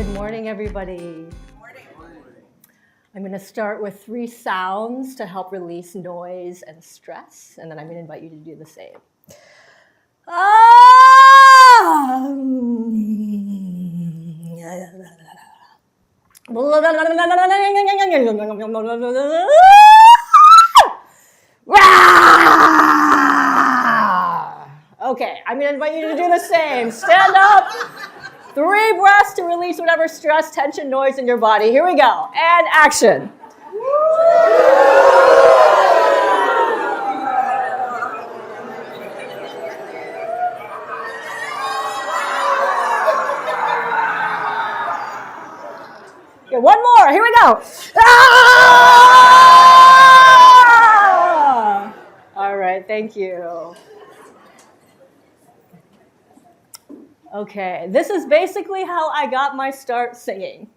Good morning, everybody. Good morning. I'm going to start with 3 sounds to help release noise and stress, and then I'm going to invite you to do the same. Okay, I'm going to invite you to do the same. Stand up. 3 breaths to release whatever stress, tension, noise in your body. Here we go. And action. Okay, one more. Here we go. Ah! All right, thank you. Okay, this is basically how I got my start singing.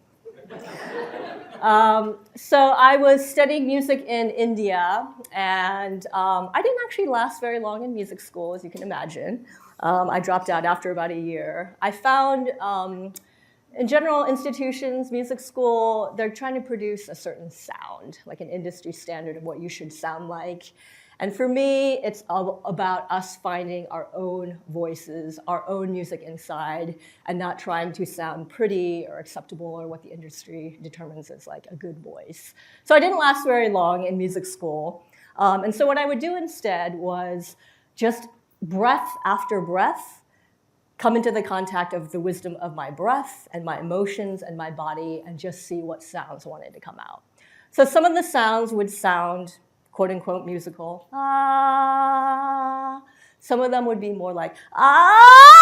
So I was studying music in India, and I didn't actually last very long in music school, as you can imagine. I dropped out after about a year. I found in general institutions, music school, they're trying to produce a certain sound, like an industry standard of what you should sound like. And for me, it's about us finding our own voices, our own music inside, and not trying to sound pretty or acceptable or what the industry determines as like a good voice. So I didn't last very long in music school. And so what I would do instead was just breath after breath, come into the contact of the wisdom of my breath and my emotions and my body and just see what sounds wanted to come out. So some of the sounds would sound quote unquote musical. Ah. Some of them would be more like, ah,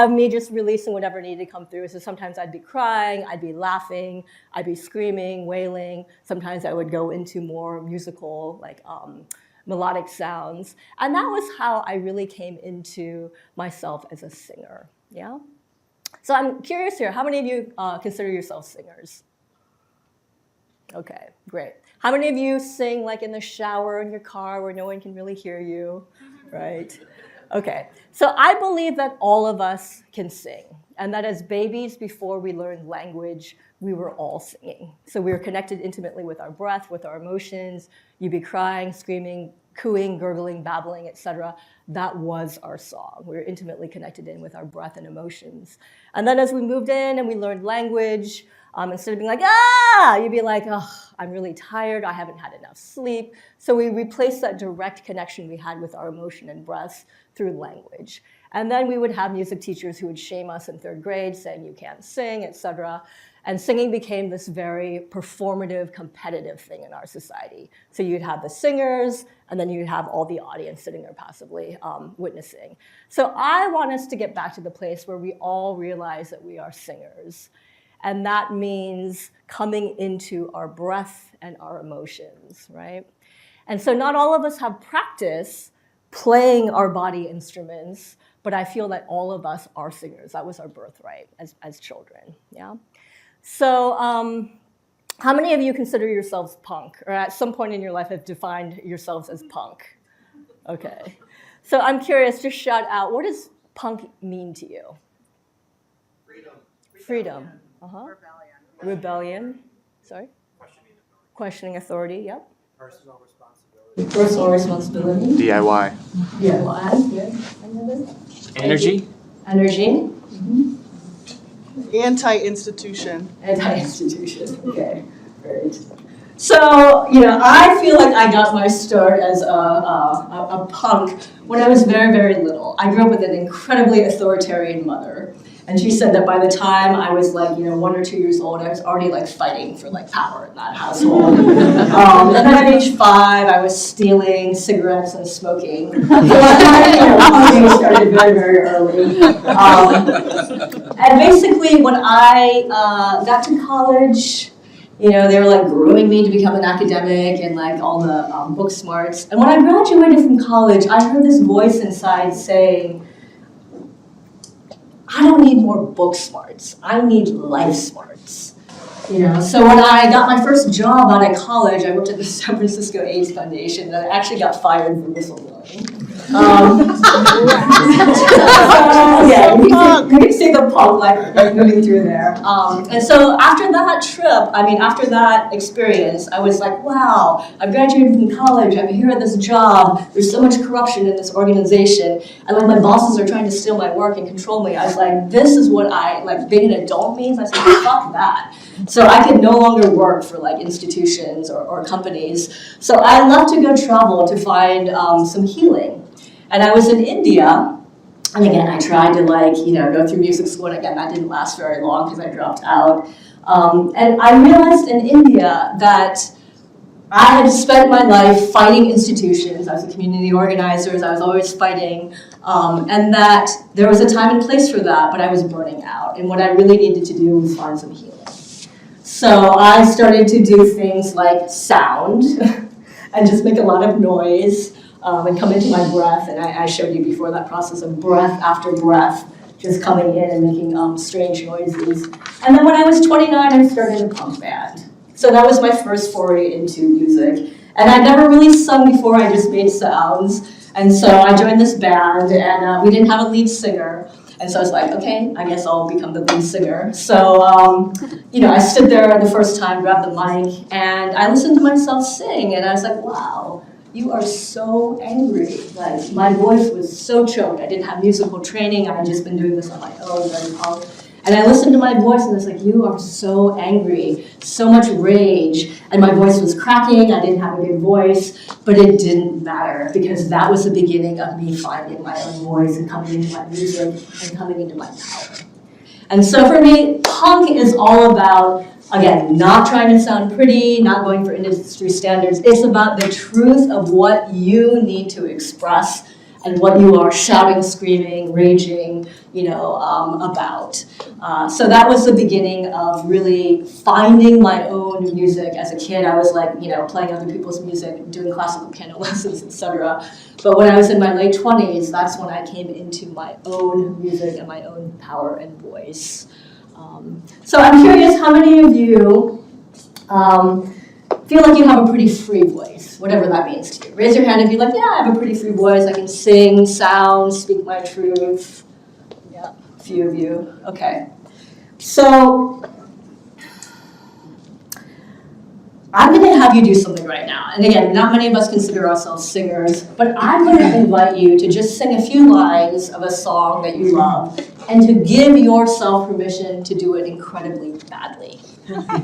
me just releasing whatever needed to come through. So sometimes I'd be crying, I'd be laughing, I'd be screaming, wailing. Sometimes I would go into more musical, like melodic sounds. And that was how I really came into myself as a singer, yeah? So I'm curious here, how many of you consider yourselves singers? Okay, great. How many of you sing like in the shower in your car where no one can really hear you, right? Okay, so I believe that all of us can sing, and that as babies, before we learned language, we were all singing. So we were connected intimately with our breath, with our emotions. You'd be crying, screaming, cooing, gurgling, babbling, etc. That was our song. We were intimately connected in with our breath and emotions. And then as we moved in and we learned language, instead of being like, ah, you'd be like, oh, I'm really tired, I haven't had enough sleep. So we replaced that direct connection we had with our emotion and breath through language. And then we would have music teachers who would shame us in 3rd grade, saying you can't sing, etc. And singing became this very performative, competitive thing in our society. So you'd have the singers, and then you'd have all the audience sitting there passively witnessing. So I want us to get back to the place where we all realize that we are singers. And that means coming into our breath and our emotions, right? And so not all of us have practice playing our body instruments, but I feel that all of us are singers. That was our birthright as children, yeah? So how many of you consider yourselves punk, or at some point in your life have defined yourselves as punk? Okay. So I'm curious, just shout out, what does punk mean to you? Freedom. Uh-huh. Rebellion. Sorry? Questioning authority, yep. Personal responsibility. Personal responsibility. DIY. DIY, good. Energy. Energy. Mm-hmm. Anti-institution. Anti-institution, okay, great. So, I feel like I got my start as a punk when I was very, very little. I grew up with an incredibly authoritarian mother. And she said that by the time I was 1 or 2 years old, I was already fighting for power in that household. And then at age 5, I was stealing cigarettes and smoking. So punking started very, very early. And basically, when I got to college, they were grooming me to become an academic and all the book smarts. And when I graduated from college, I heard this voice inside saying, I don't need more book smarts. I need life smarts. So when I got my first job out of college, I worked at the San Francisco AIDS Foundation, and I actually got fired for whistleblowing. Yeah, you can say the punk, like moving through there. And so after that trip, after that experience, I was like, wow, I graduated from college, I'm here at this job, there's so much corruption in this organization, and like my bosses are trying to steal my work and control me. I was like, this is what being an adult means. I said, fuck that. So I could no longer work for like institutions or companies. So I left to go travel to find some healing. And I was in India. And again, I tried to go through music school, and again, that didn't last very long because I dropped out. And I realized in India that I had spent my life fighting institutions. I was a community organizer, I was always fighting, and that there was a time and place for that, but I was burning out. And what I really needed to do was find some healing. So I started to do things like sound and just make a lot of noise. And come into my breath, and I showed you before that process of breath after breath, just coming in and making strange noises. And then when I was 29, I started a punk band. So that was my first foray into music. And I'd never really sung before, I just made sounds. And so I joined this band, and we didn't have a lead singer. And so I was like, okay, I guess I'll become the lead singer. So, I stood there the first time, grabbed the mic, and I listened to myself sing, and I was like, wow. You are so angry. Like, my voice was so choked. I didn't have musical training. I had just been doing this on my own, very punk. And I listened to my voice, and I was like, you are so angry, so much rage. And my voice was cracking. I didn't have a good voice, but it didn't matter because that was the beginning of me finding my own voice and coming into my music and coming into my power. And so for me, punk is all about, again, not trying to sound pretty, not going for industry standards. It's about the truth of what you need to express and what you are shouting, screaming, raging, about. So that was the beginning of really finding my own music. As a kid, I was playing other people's music, doing classical piano lessons, etc. But when I was in my late 20s, that's when I came into my own music and my own power and voice. So I'm curious, how many of you feel like you have a pretty free voice, whatever that means to you? Raise your hand if you're like, yeah, I have a pretty free voice. I can sing, sound, speak my truth. Yeah, a few of you. Okay. So I'm going to have you do something right now. And again, not many of us consider ourselves singers, but I'm going to invite you to just sing a few lines of a song that you love and to give yourself permission to do it incredibly badly.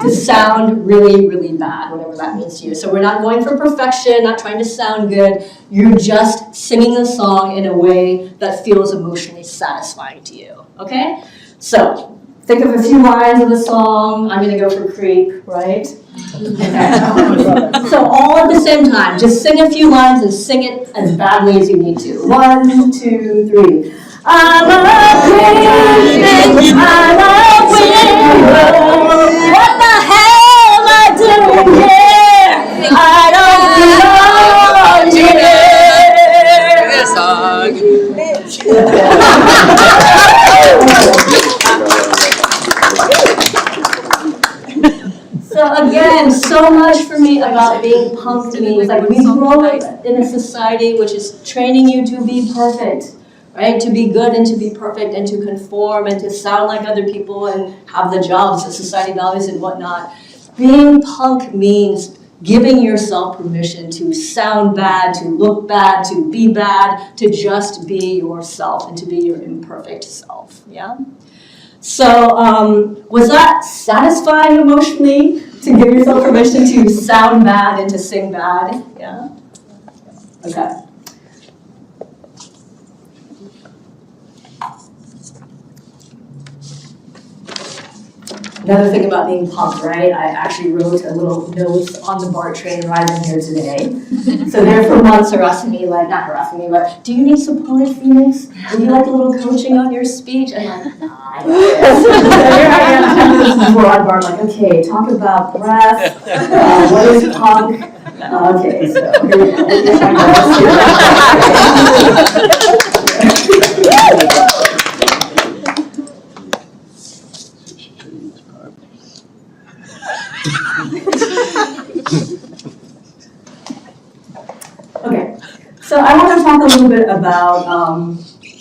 To sound really, really bad, whatever that means to you. So we're not going for perfection, not trying to sound good. You're just singing the song in a way that feels emotionally satisfying to you. Okay? So think of a few lines of the song. I'm going to go for Creep, right? Okay. So all at the same time, just sing a few lines and sing it as badly as you need to. 1, 2, 3. I'm a creep, I'm a weirdo. What the hell am I doing here? I don't belong here. This song. So again, so much for me about being punk to me. It's like we grow up in a society which is training you to be perfect. Right? To be good and to be perfect and to conform and to sound like other people and have the jobs that society values and whatnot. Being punk means giving yourself permission to sound bad, to look bad, to be bad, to just be yourself and to be your imperfect self. Yeah? So was that satisfying emotionally to give yourself permission to sound bad and to sing bad? Yeah? Okay. Another thing about being punk, right? I actually wrote a little note on the BART train riding here today. So there for months harassing me, not harassing me, but do you need support, Phoenix? Would you like a little coaching on your speech? I'm like, nah, I got this. So here I am, this is broad BART, okay, talk about breath, what is punk? Okay, so here we go. Okay, so I want to talk a little bit about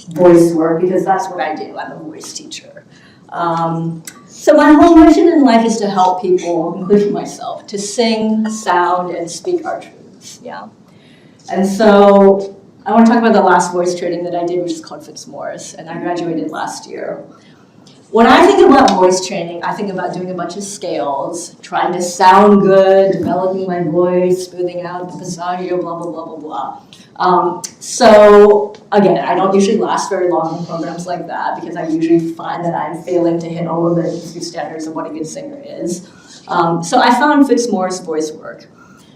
voice work because that's what I do. I'm a voice teacher. So my whole mission in life is to help people, including myself, to sing, sound, and speak our truths. Yeah. And so I want to talk about the last voice training that I did, which is called Fitzmaurice, and I graduated last year. When I think about voice training, I think about doing a bunch of scales, trying to sound good, developing my voice, smoothing out the passaggio, blah, blah, blah, blah, blah. So again, I don't usually last very long in programs like that because I usually find that I'm failing to hit all of the industry standards of what a good singer is. So I found Fitzmaurice voice work.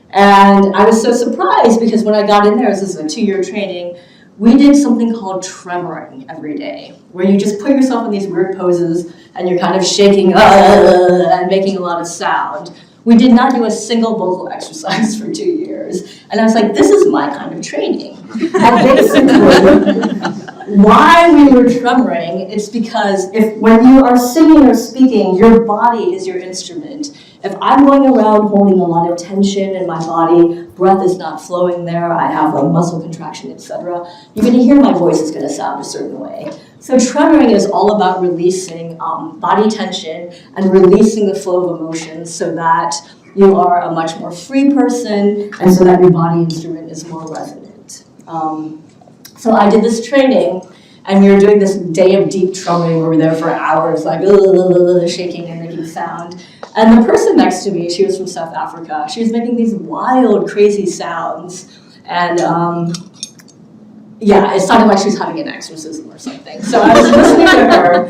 And I was so surprised because when I got in there, this is a 2-year training, we did something called tremoring every day, where you just put yourself in these weird poses and you're kind of shaking and making a lot of sound. We did not do a single vocal exercise for 2 years. And I was like, this is my kind of training. And basically, why we were tremoring, it's because when you are singing or speaking, your body is your instrument. If I'm going around holding a lot of tension in my body, breath is not flowing there, I have like muscle contraction, etc., you're going to hear my voice is going to sound a certain way. So tremoring is all about releasing body tension and releasing the flow of emotions so that you are a much more free person and so that your body instrument is more resonant. So I did this training and we were doing this day of deep tremoring where we were there for hours, like shaking and making sound. And the person next to me, she was from South Africa, she was making these wild, crazy sounds. And yeah, it sounded like she was having an exorcism or something. So I was listening to her.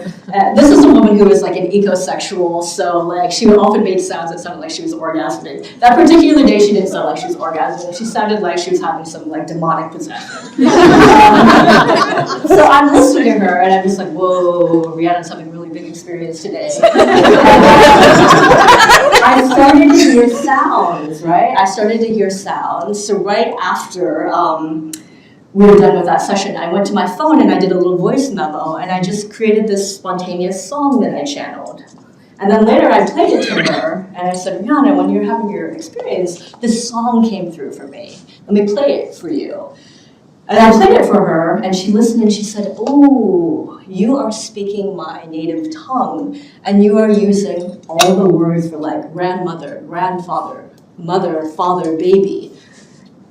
This is a woman who was like an ecosexual, so like she would often make sounds that sounded like she was orgasmic. That particular day, she didn't sound like she was orgasmic. She sounded like she was having some like demonic possession. So I'm listening to her, and I'm just like, whoa, Rihanna's having a really big experience today. I started to hear sounds, right? I started to hear sounds. So right after we were done with that session, I went to my phone and I did a little voice memo and I just created this spontaneous song that I channeled. And then later I played it to her and I said, Rihanna, when you're having your experience, this song came through for me. Let me play it for you. And I played it for her and she listened and she said, oh, you are speaking my native tongue and you are using all the words for like grandmother, grandfather, mother, father, baby.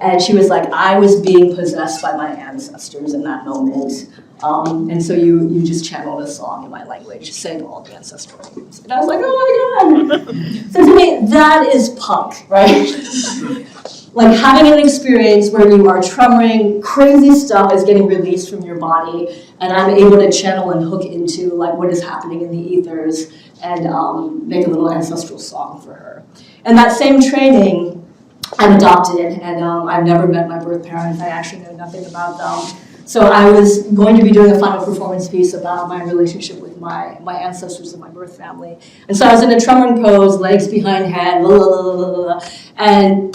And she was like, I was being possessed by my ancestors in that moment. And so you just channeled a song in my language, saying all the ancestral names. And I was like, oh my God. So to me, that is punk, right? Like having an experience where you are tremoring, crazy stuff is getting released from your body, and I'm able to channel and hook into like what is happening in the ethers and make a little ancestral song for her. And that same training, I'm adopted, and I've never met my birth parents. I actually know nothing about them. So I was going to be doing a final performance piece about my relationship with my ancestors and my birth family. And so I was in a tremoring pose, legs behind head, and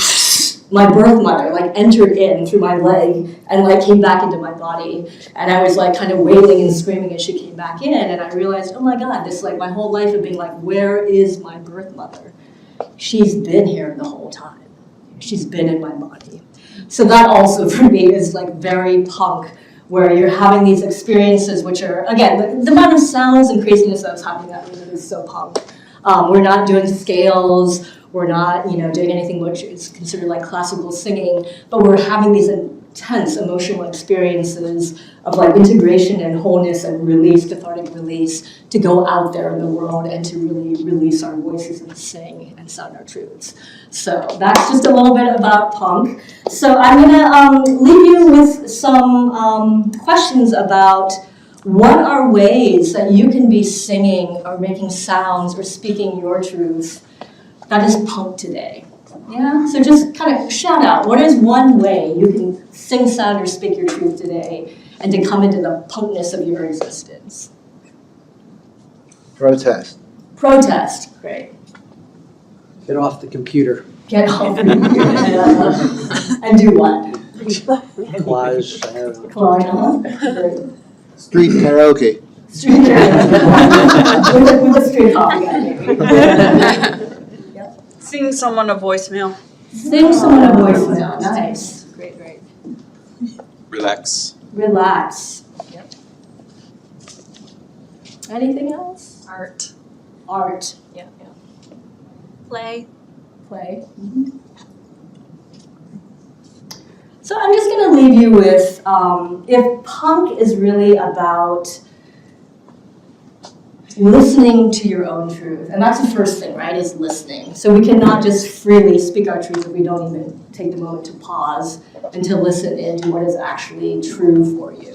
my birth mother like entered in through my leg and like came back into my body. And I was like kind of wailing and screaming as she came back in. And I realized, oh my God, this like my whole life of being like, where is my birth mother? She's been here the whole time. She's been in my body. So that also for me is like very punk, where you're having these experiences which are, again, the amount of sounds and craziness that was happening that minute is so punk. We're not doing scales, we're not doing anything which is considered like classical singing, but we're having these intense emotional experiences of like integration and wholeness and release, cathartic release, to go out there in the world and to really release our voices and sing and sound our truths. So that's just a little bit about punk. So I'm gonna leave you with some questions about what are ways that you can be singing or making sounds or speaking your truth that is punk today. Yeah, so just kind of shout out, what is one way you can sing, sound, or speak your truth today and to come into the punkness of your existence? Protest. Protest, great. Get off the computer. Get off the computer. And do what? Collage. Collage, great. Street karaoke. Street karaoke. with a street coffee guy, maybe. Sing someone a voicemail. Sing someone a voicemail. Nice. Great. Relax. Relax. Yep. Anything else? Art. Art. Yeah. Play. Play. So I'm just going to leave you with, if punk is really about listening to your own truth, and that's the first thing, right, is listening. So we cannot just freely speak our truth if we don't even take the moment to pause and to listen into what is actually true for you.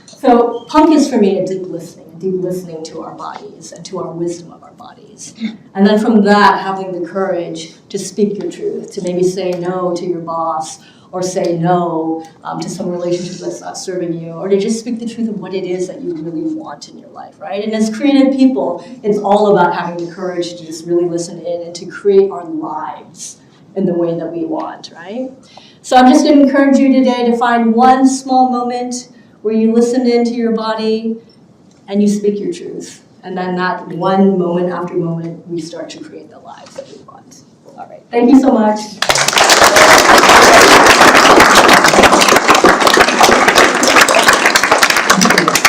So punk is for me a deep listening to our bodies and to our wisdom of our bodies. And then from that, having the courage to speak your truth, to maybe say no to your boss, or say no to some relationship that's not serving you, or to just speak the truth of what it is that you really want in your life, right? And as creative people, it's all about having the courage to just really listen in and to create our lives in the way that we want, right? So I'm just going to encourage you today to find one small moment where you listen into your body and you speak your truth. And then that one moment after moment, we start to create the lives that we want. All right, thank you so much.